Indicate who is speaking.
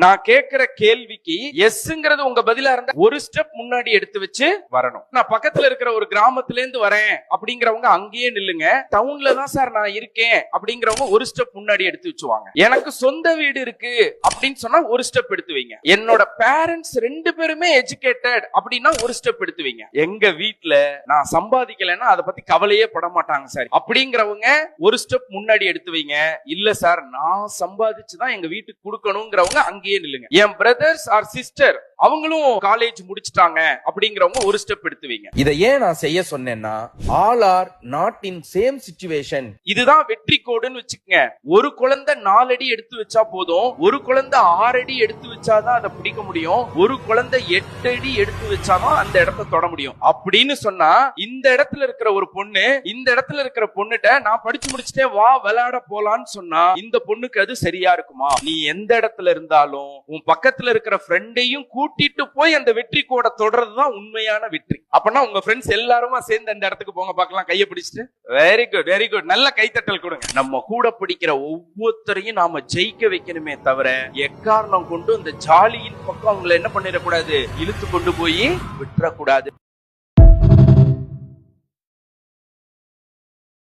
Speaker 1: நான் கேட்கிற கேள்விக்கு எஸ்ங்கிறது உங்க பதிலா இருந்தா ஒரு ஸ்டெப் முன்னாடி எடுத்து வச்சு வரணும். நான் பக்கத்துல இருக்கிற ஒரு கிராமத்துல இருந்து வரேன் அப்படிங்கிறவங்க அங்கேயே நில்லுங்க. டவுன்ல தான் சார் நான் இருக்கேன் அப்படிங்கிறவங்க ஒரு ஸ்டெப் முன்னாடி எடுத்து வச்சுவாங்க. எனக்கு சொந்த வீடு இருக்கு அப்படின்னு சொன்னா ஒரு ஸ்டெப் எடுத்து வைங்க. என்னோட பேரண்ட்ஸ் 2 பேருமே எஜுகேட்டட் அப்படின்னா ஒரு ஸ்டெப் எடுத்து வைங்க. எங்க வீட்டுல நான் சம்பாதிக்கலைன்னா அதை பத்தி கவலையே பட மாட்டாங்க சார் அப்படிங்கிறவங்க ஒரு ஸ்டெப் முன்னாடி எடுத்து வைங்க. இல்ல சார் நான் சம்பாதிச்சுதான் எங்க வீட்டுக்கு கொடுக்கணுங்கிறவங்க அங்கேயே நில்லுங்க. என் பிரதர்ஸ் ஆர் சிஸ்டர் அவங்களும் காலேஜ் முடிச்சிட்டாங்க அப்படிங்கிறவங்க ஒரு ஸ்டெப் எடுத்து வைங்க.
Speaker 2: இதை ஏன் நான் செய்ய சொன்னேன்னா, all are not in same situation.
Speaker 1: இதுதான் வெற்றி கோடுன்னு வச்சுக்கங்க. ஒரு குழந்தை 4 அடி எடுத்து வச்சா போதும், ஒரு குழந்தை 6 அடி எடுத்து வச்சாதான் அதை பிடிக்க முடியும், ஒரு குழந்தை 8 அடி எடுத்து வச்சாதான் அந்த இடத்தை தொட முடியும் அப்படின்னு சொன்னா, இந்த இடத்துல இருக்கிற ஒரு பொண்ணு இந்த இடத்துல இருக்கிற பொண்ணுட்ட நான் படிச்சு முடிச்சுட்டே வா விளையாட போலான்னு சொன்னா இந்த பொண்ணுக்கு அது சரியா இருக்குமா? நீ எந்த இடத்துல இருந்தாலும் உன் பக்கத்துல இருக்கிற ஃப்ரெண்டையும் கூட்டிட்டு போய் அந்த வெற்றி கோட தொடர்றதுதான் உண்மையான வெற்றி. அப்பனா உங்க ஃப்ரெண்ட்ஸ் எல்லாருமா சேர்ந்து அந்த இடத்துக்கு போங்க பார்க்கலாம், கையை பிடிச்சிட்டு. வெரி குட் வெரி குட், நல்ல கைத்தட்டல் கொடுங்க. நம்ம கூட பிடிக்கிற ஒவ்வொருத்தரையும் நாம ஜெயிக்க வைக்கணுமே தவிர எக்காரணம் கொண்டு இந்த ஜாலியின் பக்கம் அவங்களை என்ன பண்ணிடக்கூடாது, இழுத்து கொண்டு போய் விட்டுறக்கூடாது.